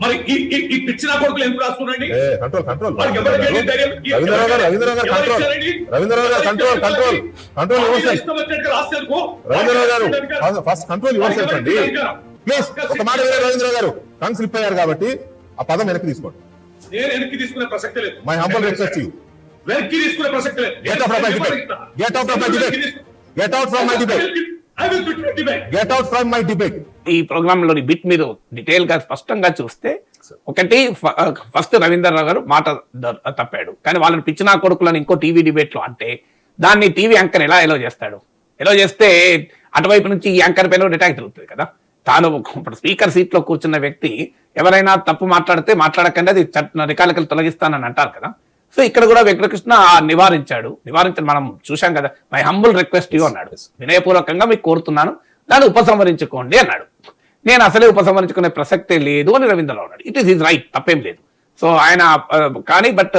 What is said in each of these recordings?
మరి ఈ పిచ్చిన కొడుకులు ఎందుకు రాస్తున్నారండి? కంట్రోల్ కంట్రోల్ రవీంద్రరావు గారు కంట్రోల్ కంట్రోల్ కంట్రోల్ రవీంద్రరావు గారు ఫస్ట్ కంట్రోల్ యువర్ సెల్ఫ్ అండి ప్లీజ్. ఒక మాట వేరే రవీంద్రరావు గారు టంగ్ స్లిప్ అయ్యారు కాబట్టి ఆ పదం వెనక్కి తీసుకోండి. నేను వెనక్కి తీసుకునే ప్రసక్తి లేదు. My humble request you. వెనక్కి తీసుకునే ప్రసక్తి లేదు. Get out from my debate. Get out from my debate. Get out from my debate. Get out from my debate. ఈ ప్రోగ్రామ్ లోని బిట్ మీరు డీటెయిల్ గా స్పష్టంగా చూస్తే ఒకటి ఫస్ట్ రవీంద్రరావు గారు మాట తప్పాడు, కానీ వాళ్ళని పిచ్చినా కొడుకులను ఇంకో టీవీ డిబేట్ లో అంటే దాన్ని టీవీ యాంకర్ ఎలా చేస్తాడు? ఎలా చేస్తే అటువైపు నుంచి ఈ యాంకర్ పైన అటాక్ జరుగుతుంది కదా. తాను ఇప్పుడు స్పీకర్ సీట్ లో కూర్చున్న వ్యక్తి ఎవరైనా తప్పు మాట్లాడితే మాట్లాడకండి, అది రికార్డులకు తొలగిస్తానని అంటారు కదా. సో ఇక్కడ కూడా వెంకటకృష్ణ నివారించని మనం చూశాం కదా. మై హంబుల్ రిక్వెస్ట్ యూ అన్నాడు, వినయపూర్వకంగా మీకు కోరుతున్నాను దాన్ని ఉపసంహరించుకోండి అన్నాడు. నేను అసలే ఉపసంహరించుకునే ప్రసక్తే లేదు అని రవీంద్రరావు అన్నాడు. ఇట్ ఈస్ హిజ్ రైట్, తప్పేం లేదు. సో ఆయన కానీ బట్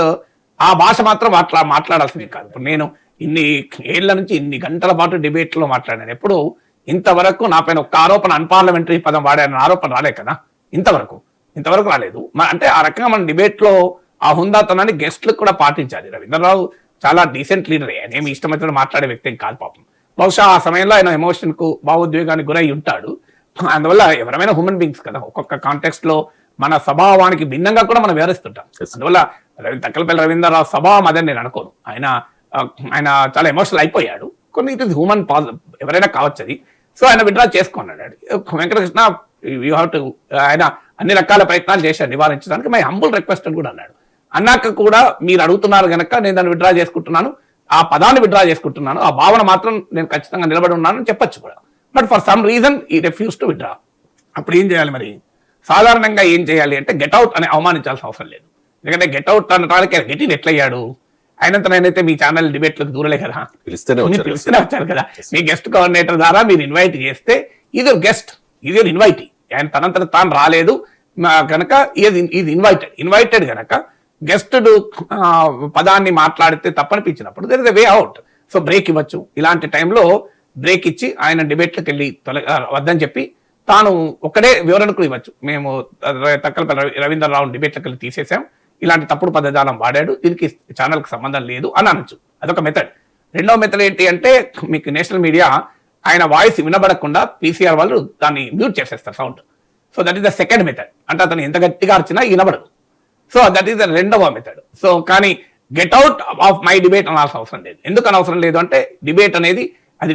ఆ భాష మాత్రం మాట్లాడాల్సింది కాదు. ఇప్పుడు నేను ఇన్ని ఏళ్ల నుంచి ఇన్ని గంటల పాటు డిబేట్ లో మాట్లాడాను, ఎప్పుడు ఇంతవరకు నా పైన ఒక్క ఆరోపణ అన్పార్లమెంటరీ పదం వాడాను ఆరోపణ రాలే కదా, ఇంతవరకు రాలేదు. అంటే ఆ రకంగా మన డిబేట్ లో ఆ హుందాతనాన్ని గెస్ట్లకు కూడా పాటించాలి. రవీంద్రరావు చాలా డీసెంట్ లీడర్, ఆయన ఏమి ఇష్టమైతే మాట్లాడే వ్యక్తి ఏం కాదు పాపం. బహుశా ఆ సమయంలో ఆయన ఎమోషన్ కు భావోద్వేగానికి గురై ఉంటాడు. అందువల్ల ఎవరైనా హ్యూమన్ బీయింగ్స్ కదా, ఒక్కొక్క కాంటెక్స్ట్ లో మన స్వభావానికి భిన్నంగా కూడా మనం వివరిస్తుంటాం. అందువల్ల తక్కలపల్లి రవీంద్రరావు స్వభావం అదని నేను అనుకోను. ఆయన చాలా ఎమోషనల్ అయిపోయాడు. కొన్ని ఇట్ ఇస్ హ్యూమన్ ఎవరైనా కావచ్చు అది. సో ఆయన విత్డ్రా చేసుకున్నాడు. వెంకటకృష్ణ యూ హ్యావ్ టు, ఆయన అన్ని రకాల ప్రయత్నాలు చేశారు నివారించడానికి. మై హంబుల్ రిక్వెస్ట్ అని కూడా అన్నాడు. అన్నాక కూడా మీరు అడుగుతున్నారు కనుక నేను దాన్ని విత్డ్రా చేసుకుంటున్నాను, ఆ పదాన్ని విత్డ్రా చేసుకుంటున్నాను, ఆ భావన మాత్రం నేను ఖచ్చితంగా నిలబడి ఉన్నానని చెప్పొచ్చు కూడా. బట్ ఫర్ సమ్ రీజన్ ఈ రిఫ్యూజ్ టు విత్డ్రా. అప్పుడు ఏం చేయాలి మరి? సాధారణంగా ఏం చేయాలి అంటే గెట్అవుట్ అని అవమానించాల్సిన అవసరం లేదు. ఎందుకంటే గెట్అవుట్ అనడానికి గెటిన్ ఎట్లయ్యాడు? ఆయనంత నేనైతే మీ ఛానల్ డిబేట్లకు దూరలే కదా, పిలుస్తూనే వచ్చారు కదా. మీ గెస్ట్ కోఆర్డినేటర్ ద్వారా మీరు ఇన్వైట్ చేస్తే ఇది గెస్ట్, ఇది ఇన్వైటీ. ఆయన తనంతట తాను రాలేదు కనుక ఇది ఇన్వైటెడ్ కనుక గెస్ట్ పదాన్ని మాట్లాడితే తప్పనిపించినప్పుడు there is a way out. So break ఇవ్వచ్చు. ఇలాంటి టైంలో బ్రేక్ ఇచ్చి ఆయన డిబేట్లకు వెళ్ళి వద్దని చెప్పి తాను ఒక్కడే వివరణకు ఇవ్వచ్చు. మేము తక్కలపల్లి రవీంద్రరావు డిబేట్లకు వెళ్ళి తీసేసాం, ఇలాంటి తప్పుడు పదజాలం వాడాడు, దీనికి ఛానల్కి సంబంధం లేదు అని అనొచ్చు. అదొక మెథడ్. రెండవ మెథడ్ ఏంటి అంటే మీకు నేషనల్ మీడియా ఆయన వాయిస్ వినబడకుండా పీసీఆర్ వాళ్ళు దాన్ని మ్యూట్ చేసేస్తారు sound. So that is the second method. అంటే అతను ఎంత గట్టిగా అరిచినా వినబడదు. సో దట్ ఈస్ ద రెండవ మెథడ్. సో కానీ get out of my debate అనాల్సిన అవసరం లేదు. ఎందుకు అనవసరం లేదు అంటే డిబేట్ అనేది అది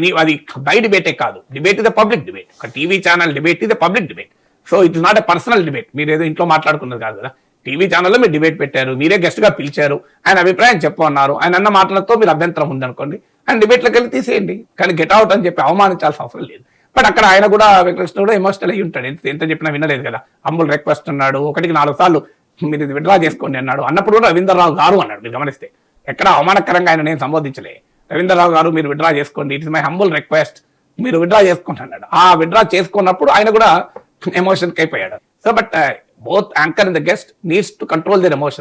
బై డిబేటే కాదు, debate is a public debate. ఒక TV channel debate is a public debate. So it is not a personal debate. మీరు ఏదో ఇంట్లో మాట్లాడుకున్నది కాదు కదా. టీవీ ఛానల్లో మీరు డిబేట్ పెట్టారు, మీరే గెస్ట్ గా పిలిచారు, ఆయన అభిప్రాయం చెప్పన్నారు, ఆయన అన్న మాటలతో మీరు అభ్యంతరం ఉందనుకోండి, ఆయన డిబేట్లోకి వెళ్ళి తీసేయండి. కానీ గెట్ అవుట్ అని చెప్పి అవమానించాల్సిన అవసరం లేదు. బట్ అక్కడ ఆయన కూడా వెంకటకృష్ణ కూడా ఎమోషనల్ అయ్యి ఉంటాడు. ఎంత చెప్పినా వినలేదు కదా. హంబుల్ రిక్వెస్ట్ అన్నాడు, 1-4 సార్లు మీరు ఇది విత్డ్రా చేసుకోండి అన్నాడు. అన్నప్పుడు కూడా రవీంద్రరావు గారు అన్నాడు. మీరు గమనిస్తే ఎక్కడ అవమానకరంగా ఆయన నేను సంబోధించలే. రవీంద్రరావు గారు మీరు విత్డ్రా చేసుకోండి, it is my humble request, మీరు విత్డ్రా చేసుకోండి అన్నాడు. ఆ విత్డ్రా చేసుకున్నప్పుడు ఆయన కూడా ఎమోషన్కి అయిపోయాడు. So but both anchor and the guest needs to control their emotions.